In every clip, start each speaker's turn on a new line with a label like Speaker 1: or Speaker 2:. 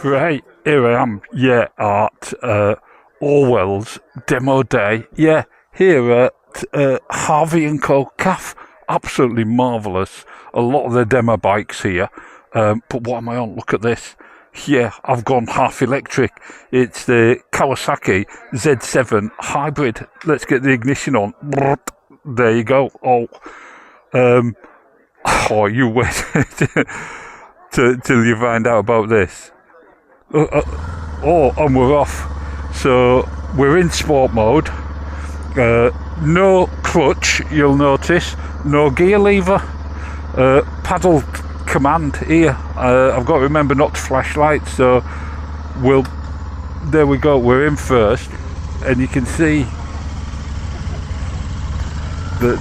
Speaker 1: Right, here I am, at Orwell's demo day. Yeah, here at Harvey & Co. Cafe. Absolutely marvellous. A lot of the demo bikes here. But what am I on? Look at this. Yeah, I've gone half electric. It's the Kawasaki Z7 Hybrid. Let's get the ignition on. There you go. You wait till you find out about this. And we're off. So we're in sport mode. No clutch, you'll notice. No gear lever. Paddle command here. I've got to remember not to flash lights, so there we go, we're in first, and you can see that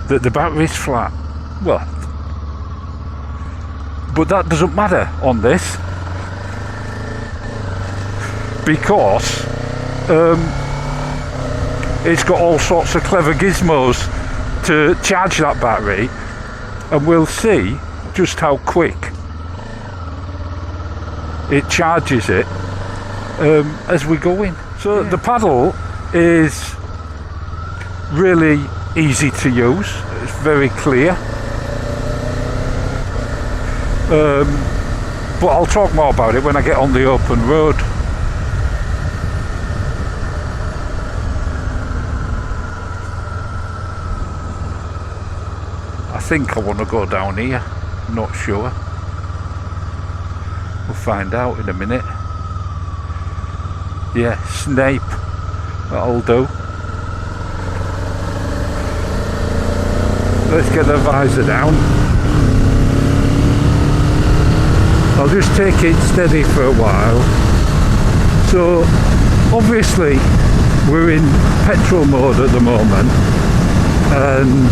Speaker 1: the battery's flat. Well, but that doesn't matter on this, because it's got all sorts of clever gizmos to charge that battery, and we'll see just how quick it charges it as we go in. So the paddle is really easy to use, it's very clear, but I'll talk more about it when I get on the open road. I think I want to go down here, not sure. We'll find out in a minute. Yeah, Snape, that'll do. Let's get the visor down. I'll just take it steady for a while. So obviously we're in petrol mode at the moment, and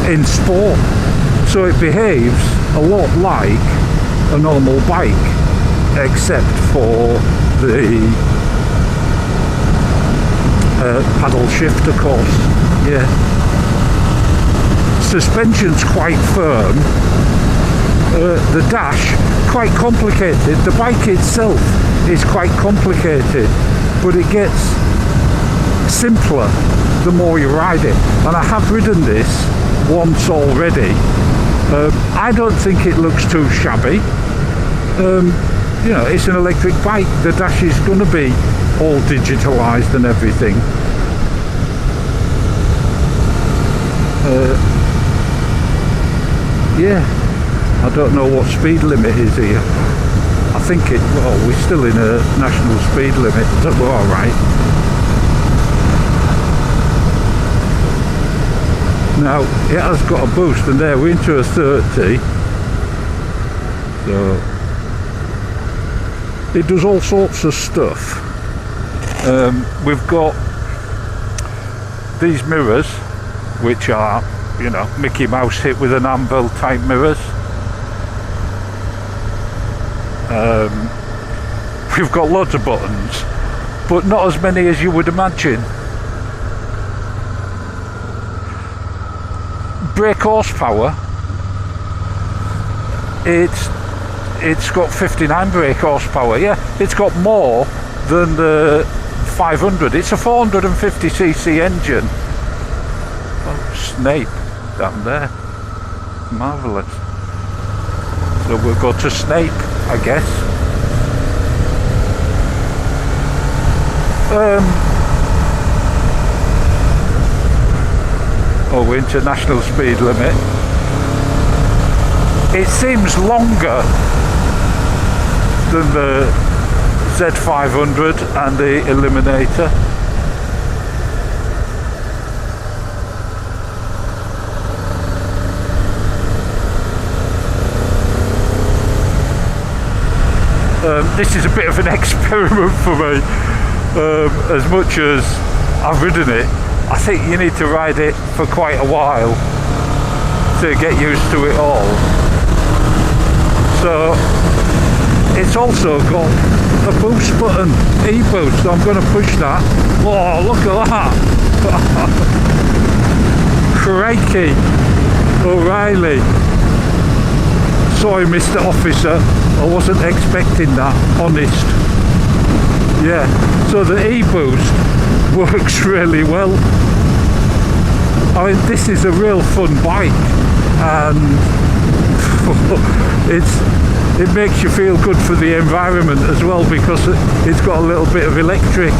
Speaker 1: in sport, so it behaves a lot like a normal bike, except for the paddle shift, of course. Yeah, suspension's quite firm. The dash, quite complicated. The bike itself is quite complicated, but it gets simpler the more you ride it. And I have ridden this once already. I don't think it looks too shabby. You know, it's an electric bike. The dash is going to be all digitalised and everything. Yeah, I don't know what speed limit is here. I think we're still in a national speed limit, so we're alright. Now, it has got a boost, and there we're into a 30. So, it does all sorts of stuff. We've got these mirrors, which are, you know, Mickey Mouse hit with an anvil type mirrors. We've got loads of buttons, but not as many as you would imagine. Brake horsepower, it's got 59 brake horsepower. Yeah, it's got more than the 500. It's a 450cc engine. Oh, Snape down there, marvellous. So we'll go to Snape, I guess. We're into national speed limit. It seems longer than the Z500 and the Eliminator. This is a bit of an experiment for me. As much as I've ridden it, I think you need to ride it for quite a while to get used to it all. So it's also got a boost button, e-boost, so I'm going to push that. Oh, look at that! Crikey! O'Reilly. Sorry, Mr. Officer, I wasn't expecting that, honest. Yeah, so the e-boost works really well. I mean, this is a real fun bike, and it makes you feel good for the environment as well, because it's got a little bit of electric.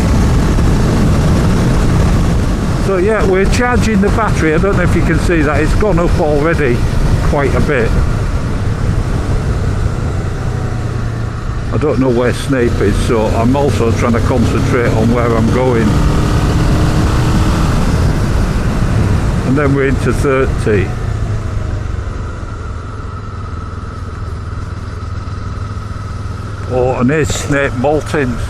Speaker 1: So yeah, we're charging the battery. I don't know if you can see that, it's gone up already quite a bit. I don't know where Snape is, so I'm also trying to concentrate on where I'm going. And then we're into 30. Oh, and there's Snape Maltings.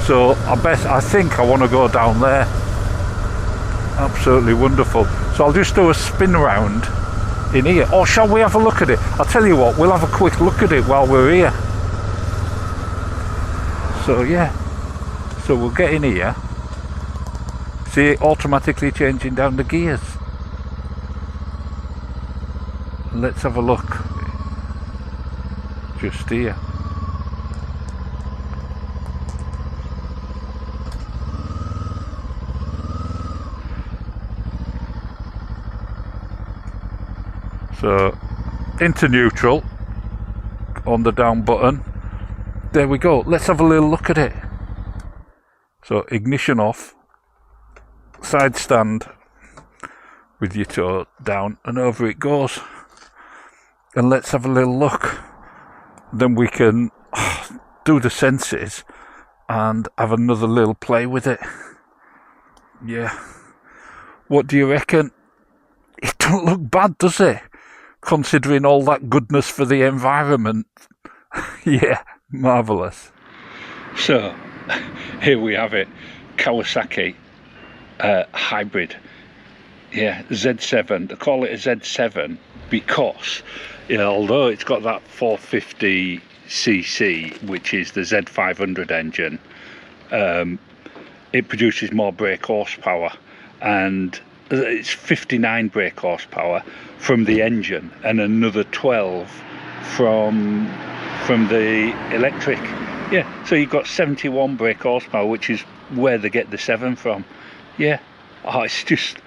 Speaker 1: So I think I want to go down there. Absolutely wonderful. So I'll just do a spin round in here. Or shall we have a look at it? I'll tell you what, we'll have a quick look at it while we're here. So yeah, so we'll get in here. See it automatically changing down the gears. Let's have a look. Just here. So into neutral on the down button. There we go. Let's have a little look at it. So ignition off, side stand with your toe down, and over it goes. And let's have a little look. Then we can do the senses and have another little play with it. Yeah. What do you reckon? It don't look bad, does it? Considering all that goodness for the environment. Yeah. Marvellous. So, here we have it. Kawasaki Hybrid. Yeah, Z7. They call it a Z7 because, you know, although it's got that 450cc, which is the Z500 engine, it produces more brake horsepower, and it's 59 brake horsepower from the engine and another 12 from the electric. Yeah, so you've got 71 brake horsepower, which is where they get the 7 from. Yeah, oh, it's just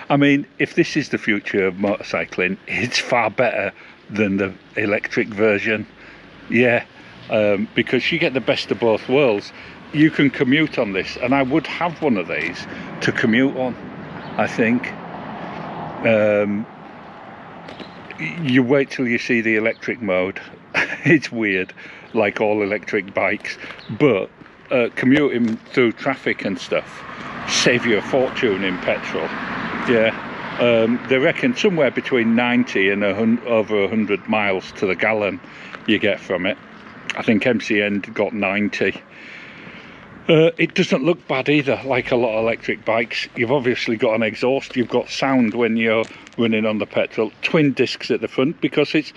Speaker 1: I mean, if this is the future of motorcycling, it's far better than the electric version. Yeah, because you get the best of both worlds. You can commute on this, and I would have one of these to commute on, I think. You wait till you see the electric mode. It's weird, like all electric bikes, but commuting through traffic and stuff save you a fortune in petrol. Yeah, they reckon somewhere between 90 and over 100 miles to the gallon you get from it. I think MCN got 90. It doesn't look bad either, like a lot of electric bikes. You've obviously got an exhaust, you've got sound when you're running on the petrol, twin discs at the front, because it's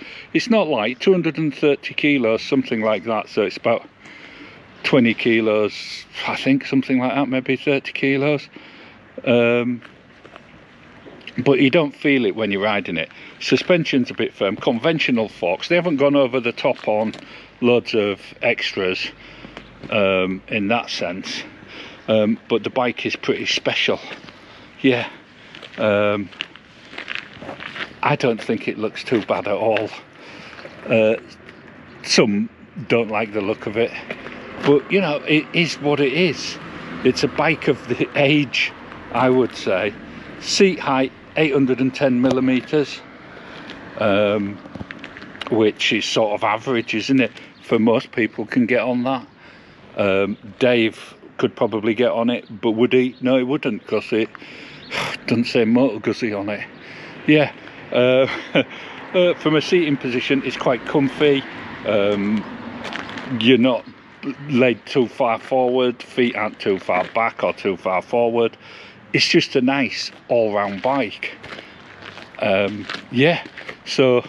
Speaker 1: not light, 230 kilos, something like that, so it's about 20 kilos, I think, something like that, maybe 30 kilos. But you don't feel it when you're riding it. Suspension's a bit firm, conventional forks, they haven't gone over the top on loads of extras in that sense, but the bike is pretty special. Yeah, I don't think it looks too bad at all. Some don't like the look of it, but you know, it is what it is. It's a bike of the age, I would say. Seat height 810 millimeters, which is sort of average, isn't it? For most people can get on that. Dave could probably get on it, but would he? No, he wouldn't, because it doesn't say Motor Guzzi on it. Yeah, from a seating position, it's quite comfy. You're not laid too far forward, feet aren't too far back or too far forward. It's just a nice all-round bike. Yeah, so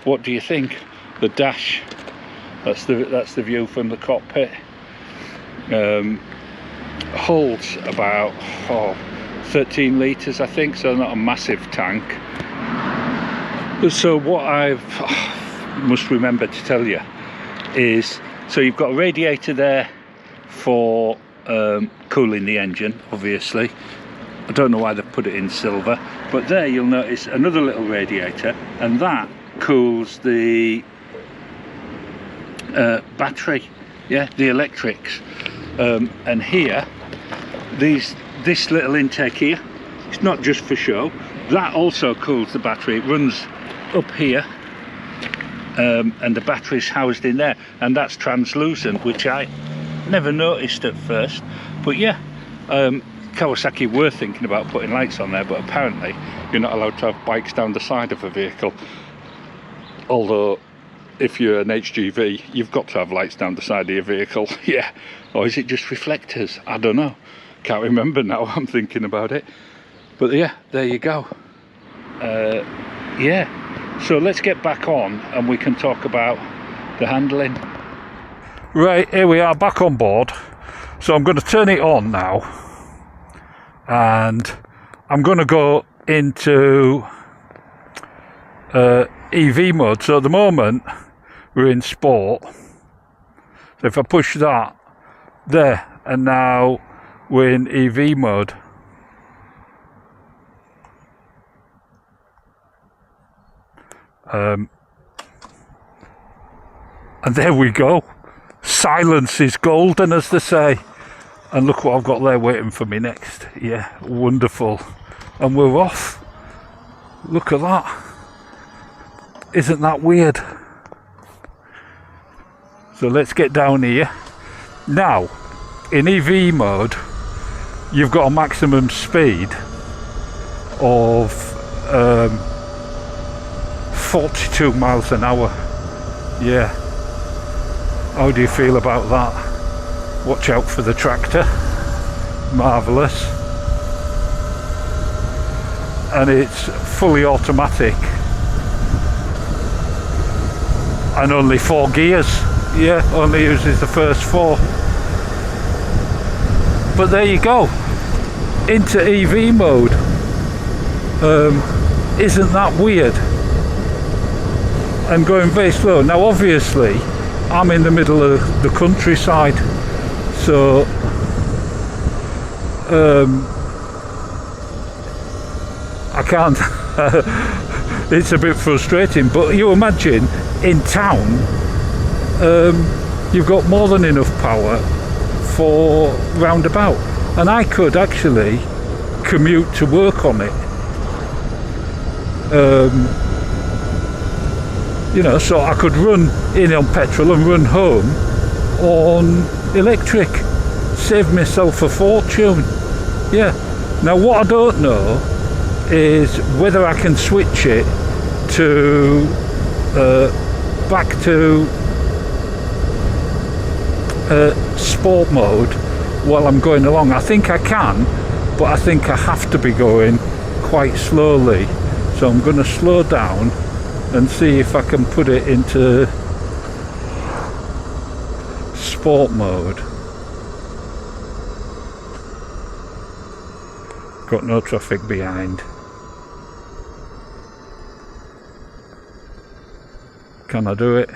Speaker 1: what do you think? The dash, that's the view from the cockpit. Holds about 13 litres, I think, so not a massive tank. So what I must remember to tell you is, so you've got a radiator there for cooling the engine, obviously. I don't know why they've put it in silver, but there you'll notice another little radiator, and that cools the battery, yeah, the electrics. And here, this little intake here, it's not just for show, that also cools the battery. It runs up here, and the battery's housed in there, and that's translucent, which I never noticed at first. But yeah, Kawasaki were thinking about putting lights on there, but apparently you're not allowed to have bikes down the side of a vehicle. Although if you're an HGV, you've got to have lights down the side of your vehicle. Yeah, or is it just reflectors? I don't know, can't remember now. I'm thinking about it, but yeah, there you go. Yeah, so let's get back on and we can talk about the handling. Right, here we are back on board. So I'm going to turn it on now, and I'm going to go into EV mode. So at the moment we're in sport, so if I push that there, and now we're in EV mode. And there we go. Silence is golden, as they say. And look what I've got there waiting for me next. Yeah, wonderful. And we're off. Look at that. Isn't that weird? So let's get down here. Now, in EV mode, you've got a maximum speed of 42 miles an hour. Yeah. How do you feel about that? Watch out for the tractor. Marvellous. And it's fully automatic. And only 4 gears. Yeah, only uses the first 4. But there you go. Into EV mode. Isn't that weird? And going very slow. Now obviously I'm in the middle of the countryside, so I can't it's a bit frustrating, but you imagine in town you've got more than enough power for roundabout, and I could actually commute to work on it. You know, so I could run in on petrol and run home on electric, save myself a fortune. Yeah. Now what I don't know is whether I can switch it to back to sport mode while I'm going along. I think I can, but I think I have to be going quite slowly. So I'm going to slow down and see if I can put it into sport mode. Got no traffic behind. Can I do it?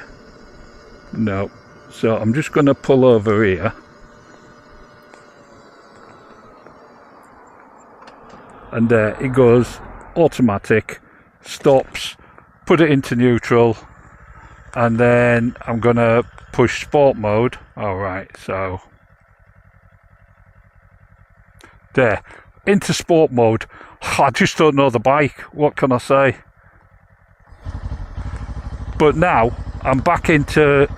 Speaker 1: No. So I'm just going to pull over here. And there it goes, automatic, stops. Put it into neutral, and then I'm gonna push sport mode. Alright, so there, into sport mode. I just don't know the bike, what can I say? But now I'm back into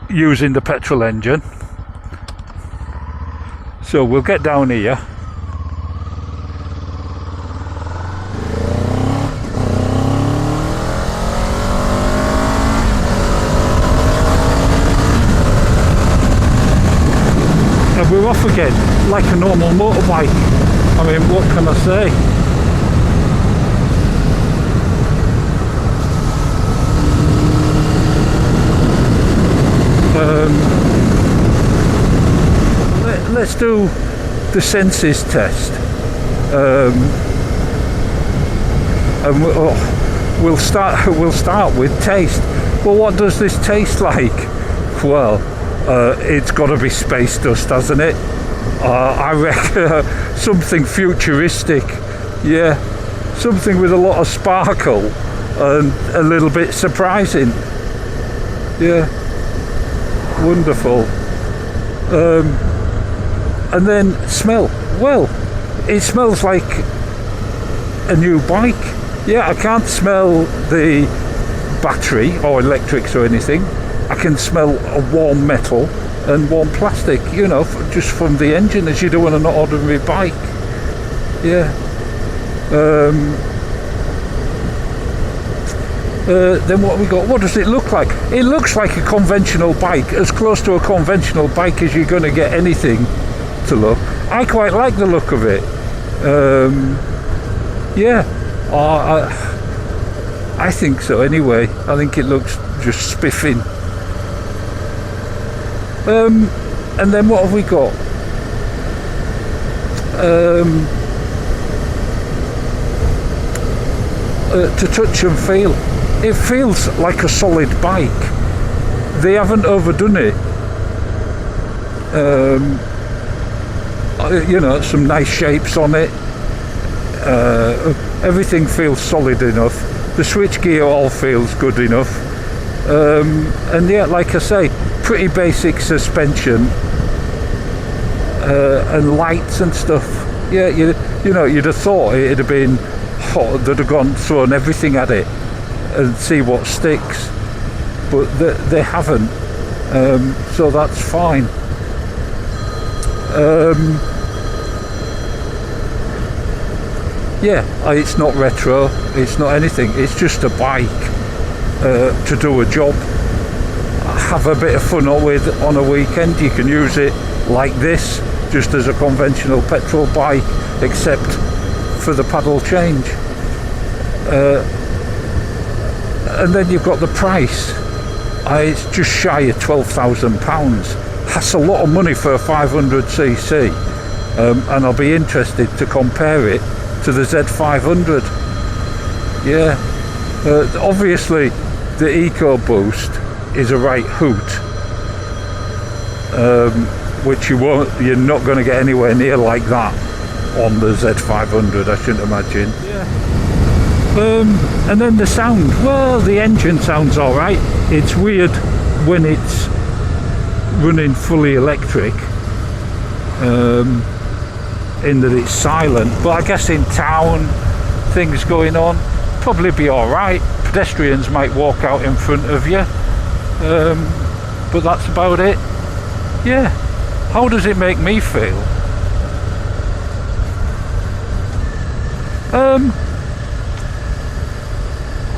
Speaker 1: using the petrol engine. So we'll get down here. And we're off again, like a normal motorbike. I mean, what can I say? Let's do the senses test. we'll start with taste. Well, what does this taste like? Well, it's got to be space dust, hasn't it? I reckon something futuristic. Yeah, something with a lot of sparkle and a little bit surprising. Yeah, wonderful. And then smell. Well, it smells like a new bike. Yeah, I can't smell the battery or electrics or anything. I can smell a warm metal and warm plastic, you know, just from the engine, as you do on an ordinary bike. Yeah. Then what have we got? What does it look like? It looks like a conventional bike, as close to a conventional bike as you're going to get anything to look. I quite like the look of it. Yeah, I think so anyway. I think it looks just spiffing. And then what have we got? To touch and feel. It feels like a solid bike. They haven't overdone it. You know, some nice shapes on it. Everything feels solid enough. The switchgear all feels good enough. And yeah, like I say, pretty basic suspension and lights and stuff. Yeah, you know, you'd have thought it'd have been hot. They'd have thrown everything at it and see what sticks, but they haven't. So that's fine. Yeah, it's not retro, it's not anything, it's just a bike to do a job, have a bit of fun with on a weekend. You can use it like this, just as a conventional petrol bike, except for the paddle change. And then you've got the price. It's just shy of £12,000. That's a lot of money for a 500cc, and I'll be interested to compare it to the Z500. Yeah, obviously the EcoBoost is a right hoot, which you're not going to get anywhere near like that on the Z500, I shouldn't imagine. Yeah. And then the sound, well, the engine sounds alright. It's weird when it's running fully electric, in that it's silent, but I guess in town, things going on, probably be alright. Pedestrians might walk out in front of you, but that's about it. Yeah, how does it make me feel?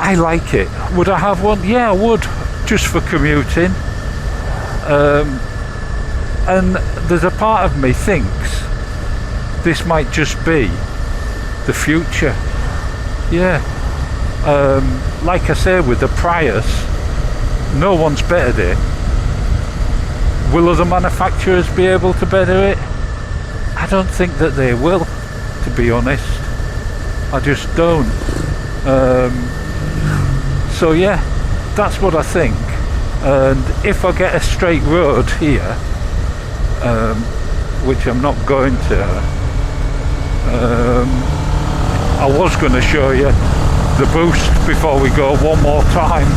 Speaker 1: I like it. Would I have one? Yeah, I would, just for commuting. And there's a part of me thinks this might just be the future. Yeah. Like I say, with the Prius, no one's bettered it. Will other manufacturers be able to better it? I don't think that they will, to be honest. I just don't. So yeah, that's what I think. And if I get a straight road here, which I'm not going to, I was going to show you the boost before we go one more time.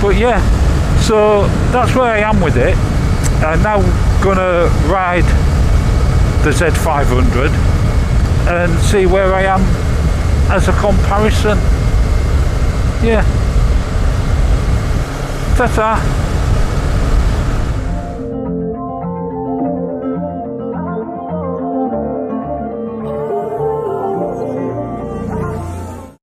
Speaker 1: But yeah, so that's where I am with it. I'm now going to ride the Z500 and see where I am as a comparison. Yeah. Ta-ta.